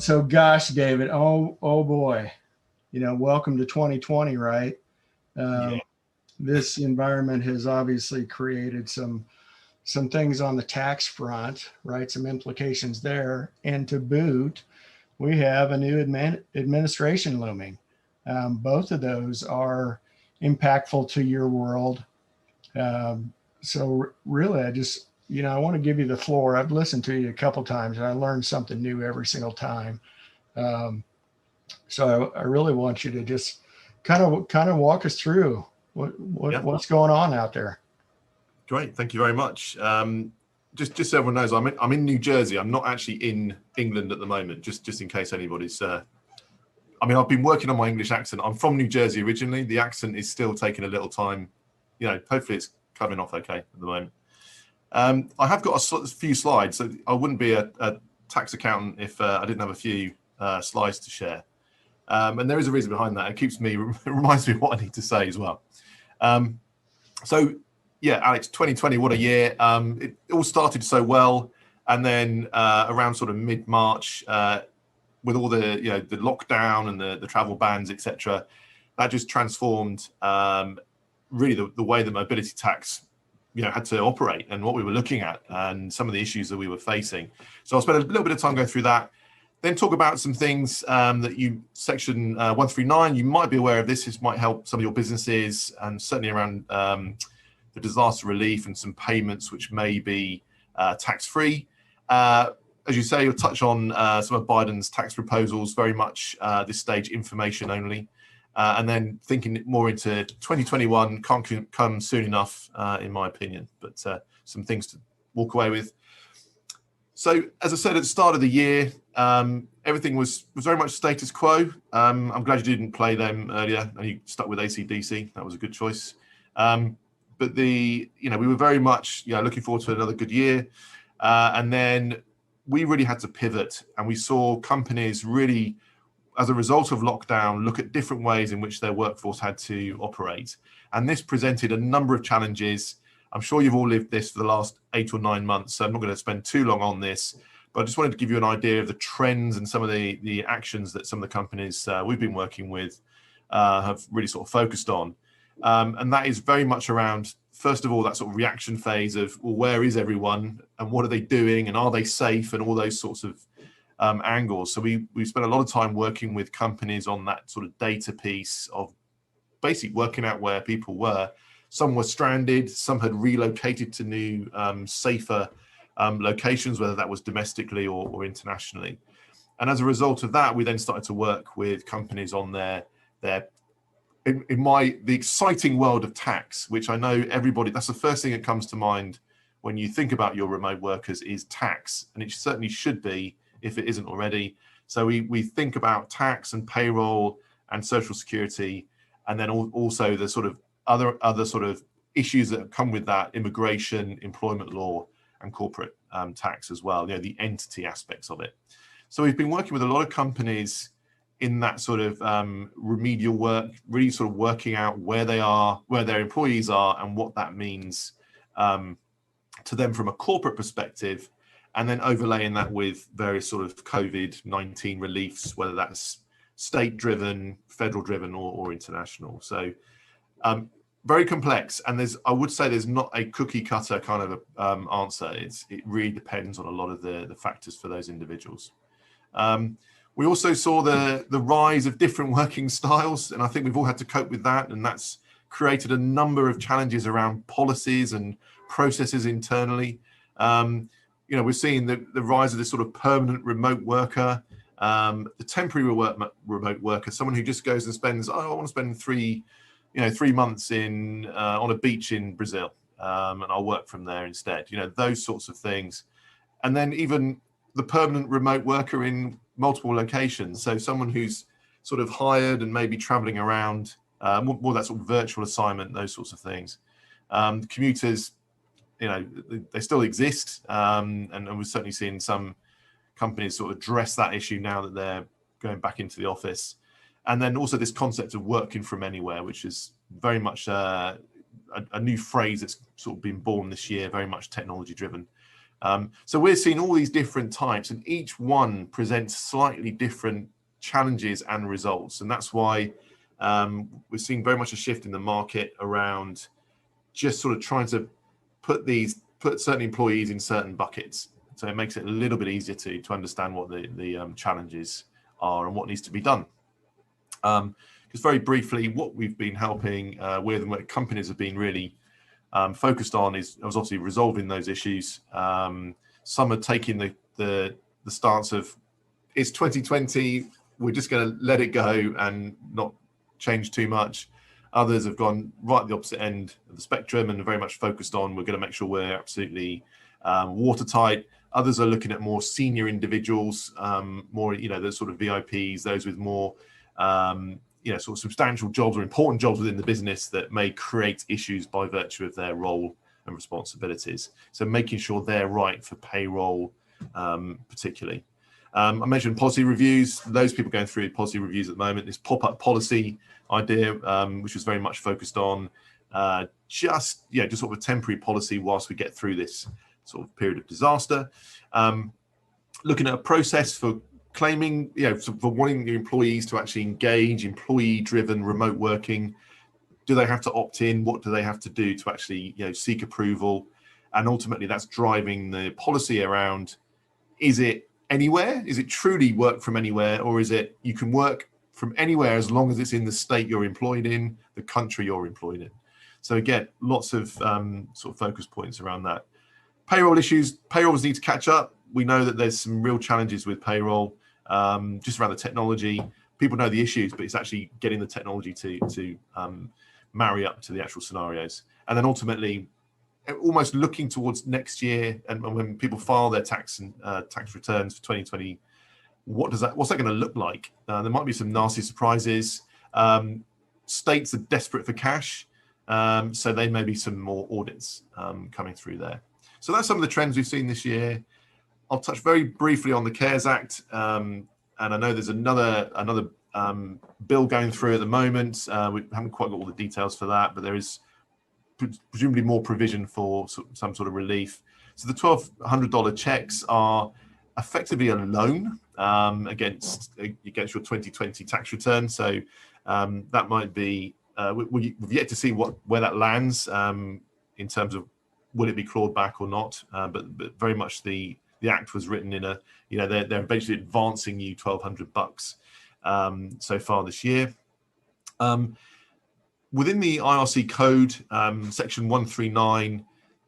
So gosh, David, oh boy, welcome to 2020, right? Yeah, Um, this environment has obviously created some things on the tax front, right? Some implications there, and to boot, we have a new administration looming. Both of those are impactful to your world. So really, I want to give you the floor. I've listened to you a couple times, and I learned something new every single time. Um, so I really want you to just kind of walk us through yeah, what's going on out there. great. Thank you very much. Just so everyone knows, I'm in New Jersey. I'm not actually in England at the moment. Just in case anybody's. I've been working on my English accent. I'm from New Jersey originally. The accent is still taking a little time. Hopefully it's coming off okay at the moment. I have got a few slides. So I wouldn't be a tax accountant if I didn't have a few slides to share. And there is a reason behind that. It reminds me of what I need to say as well. So yeah, Alex, 2020, what a year. It all started so well. And then around sort of mid-March, with all the the lockdown and the travel bans, etc., that just transformed really the way that mobility tax had to operate and what we were looking at and some of the issues that we were facing. So I'll spend a little bit of time going through that. Then talk about some things that Section 139, you might be aware of this. This might help some of your businesses, and certainly around the disaster relief and some payments which may be tax-free. As you say, you'll touch on some of Biden's tax proposals, very much this stage information only. And then thinking more into 2021 can't come soon enough, in my opinion, but some things to walk away with. So, as I said at the start of the year, everything was very much status quo. I'm glad you didn't play them earlier and you stuck with AC/DC. That was a good choice. But we were very much looking forward to another good year, and then we really had to pivot, and we saw companies really, as a result of lockdown, look at different ways in which their workforce had to operate, and this presented a number of challenges. I'm sure you've all lived this for the last 8 or 9 months, so I'm not going to spend too long on this, but I just wanted to give you an idea of the trends and some of the actions that some of the companies we've been working with have really sort of focused on. And that is very much around, first of all, that sort of reaction phase of, well, where is everyone and what are they doing and are they safe and all those sorts of angles. So we spent a lot of time working with companies on that sort of data piece of basically working out where people were. Some were stranded, some had relocated to new, safer locations, whether that was domestically or internationally. And as a result of that, we then started to work with companies on the exciting world of tax, which I know everybody, that's the first thing that comes to mind when you think about your remote workers is tax. And it certainly should be if it isn't already. So we think about tax and payroll and social security, and then also the sort of other sort of issues that come with that, immigration, employment law, and corporate tax as well, the entity aspects of it. So we've been working with a lot of companies in that sort of remedial work, really sort of working out where they are, where their employees are, and what that means to them from a corporate perspective, and then overlaying that with various sort of COVID-19 reliefs, whether that's state-driven, federal-driven, or international. So very complex, and I would say there's not a cookie-cutter kind of answer. It really depends on a lot of the factors for those individuals. We also saw the rise of different working styles, and I think we've all had to cope with that, and that's created a number of challenges around policies and processes internally. We're seeing the rise of this sort of permanent remote worker, the temporary remote worker, someone who just goes and spends, I want to spend 3 months on a beach in Brazil, and I'll work from there instead. Those sorts of things. And then even the permanent remote worker in multiple locations. So someone who's sort of hired and maybe traveling around, more that sort of virtual assignment, those sorts of things. Commuters, they still exist, and we're certainly seeing some companies sort of address that issue now that they're going back into the office. And then also this concept of working from anywhere, which is very much a new phrase that's sort of been born this year, very much technology driven. So we're seeing all these different types, and each one presents slightly different challenges and results. And that's why we're seeing very much a shift in the market around just sort of trying to put certain employees in certain buckets. So it makes it a little bit easier to understand what the challenges are and what needs to be done. Just very briefly, what we've been helping with and what companies have been really focused on is obviously resolving those issues. Some are taking the stance of it's 2020, we're just going to let it go and not change too much. Others have gone right at the opposite end of the spectrum and are very much focused on we're going to make sure we're absolutely watertight. Others are looking at more senior individuals, more the sort of VIPs, those with more sort of substantial jobs or important jobs within the business that may create issues by virtue of their role and responsibilities. So making sure they're right for payroll, particularly. I mentioned policy reviews. Those people going through policy reviews at the moment. This pop-up policy idea, which was very much focused on just sort of a temporary policy whilst we get through this sort of period of disaster. Looking at a process for claiming, for wanting the employees to actually engage employee-driven remote working. Do they have to opt in? What do they have to do to actually, seek approval? And ultimately, that's driving the policy around: is it anywhere? Is it truly work from anywhere, or is it you can work from anywhere as long as it's in the state you're employed in, the country you're employed in? So again, lots of sort of focus points around that. Payroll issues. Payrolls need to catch up. We know that there's some real challenges with payroll, just around the technology. People know the issues, but it's actually getting the technology to marry up to the actual scenarios. And then ultimately, almost looking towards next year, and when people file their tax and tax returns for 2020, what's that going to look like? There might be some nasty surprises. States are desperate for cash, so there may be some more audits coming through there. So that's some of the trends we've seen this year. I'll touch very briefly on the CARES Act, and I know there's another bill going through at the moment. We haven't quite got all the details for that, but there is presumably more provision for some sort of relief. So the $1,200 checks are effectively a loan against your 2020 tax return. So that might be we've yet to see where that lands in terms of will it be clawed back or not. But very much the act was written in they're basically advancing you $1,200 so far this year. Within the IRC code, section 139,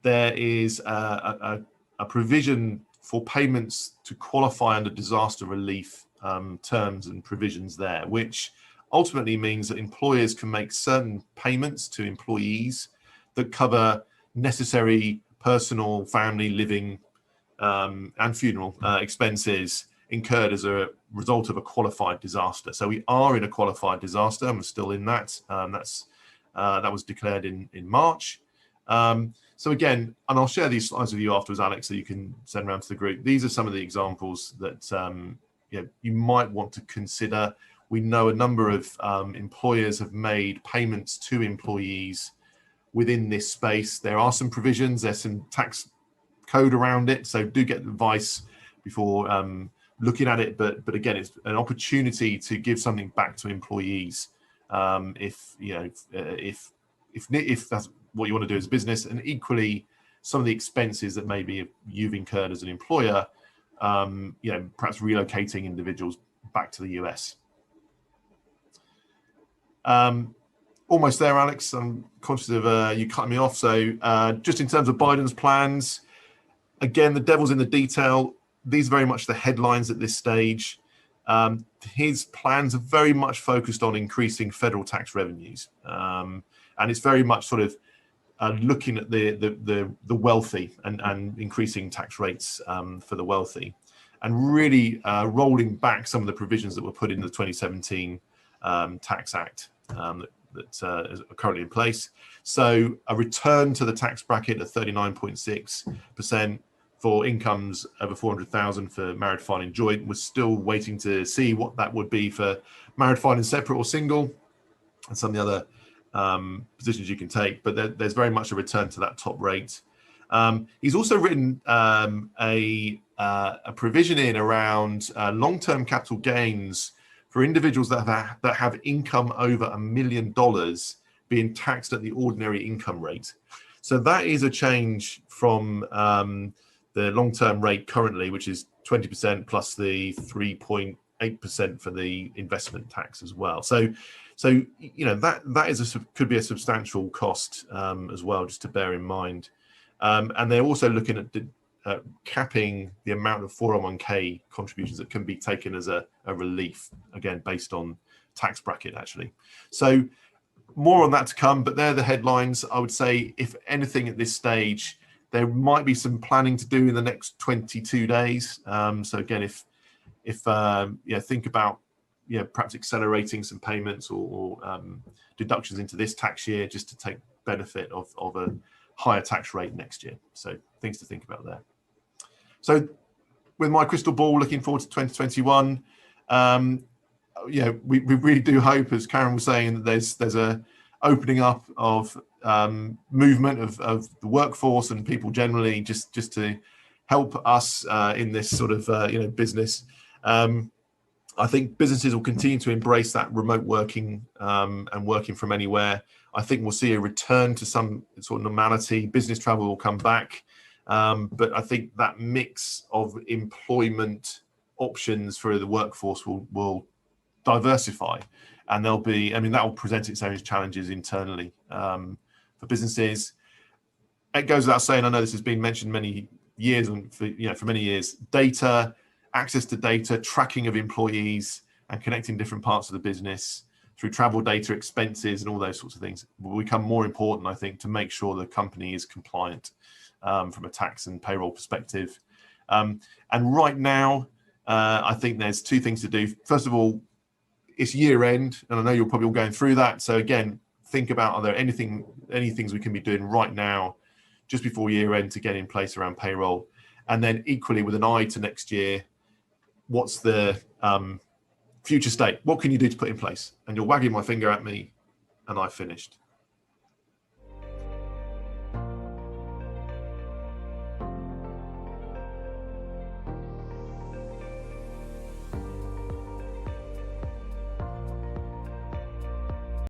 there is a provision for payments to qualify under disaster relief terms and provisions there, which ultimately means that employers can make certain payments to employees that cover necessary personal, family, living, and funeral expenses incurred as a result of a qualified disaster. So we are in a qualified disaster, and we're still in that. That was declared in March. So again, and I'll share these slides with you afterwards, Alex, so you can send around to the group. These are some of the examples that you might want to consider. We know a number of employers have made payments to employees within this space. There are some provisions, there's some tax code around it, so do get advice before looking at it. But again, it's an opportunity to give something back to employees if that's what you want to do as a business, and equally some of the expenses that maybe you've incurred as an employer, perhaps relocating individuals back to the US. Almost there, Alex. I'm conscious of you cutting me off. So just in terms of Biden's plans, again, the devil's in the detail. These are very much the headlines at this stage. His plans are very much focused on increasing federal tax revenues. And it's very much sort of looking at the wealthy and increasing tax rates for the wealthy, and really rolling back some of the provisions that were put in the 2017 Tax Act that is currently in place. So a return to the tax bracket of 39.6% for incomes over 400,000 for married, filing joint. We're still waiting to see what that would be for married, filing separate or single, and some of the other positions you can take. But there's very much a return to that top rate. He's also written a provision in around long-term capital gains for individuals that have income over $1 million being taxed at the ordinary income rate. So that is a change from the long-term rate currently, which is 20% plus the 3.8% for the investment tax as well. So that is could be a substantial cost as well, just to bear in mind. And they're also looking at capping the amount of 401k contributions that can be taken as a relief, again, based on tax bracket, actually. So more on that to come, but they're the headlines. I would say, if anything at this stage, there might be some planning to do in the next 22 days. So again, if think about perhaps accelerating some payments or deductions into this tax year, just to take benefit of a higher tax rate next year. So things to think about there. So with my crystal ball, looking forward to 2021, we really do hope, as Karen was saying, that there's a opening up of movement of the workforce and people generally, just to help us in this sort of business. I think businesses will continue to embrace that remote working and working from anywhere. I think we'll see a return to some sort of normality. Business travel will come back. But I think that mix of employment options for the workforce will diversify, and that will present its own challenges internally for businesses. It goes without saying, I know this has been mentioned many years, and for many years, data, access to data, tracking of employees, and connecting different parts of the business through travel data, expenses, and all those sorts of things will become more important, I think, to make sure the company is compliant from a tax and payroll perspective. And right now, I think there's two things to do. First of all, it's year end, and I know you're probably all going through that. So again, think about, are there any things we can be doing right now, just before year end, to get in place around payroll? And then equally, with an eye to next year, what's the future state? What can you do to put in place? And you're wagging my finger at me, and I've finished.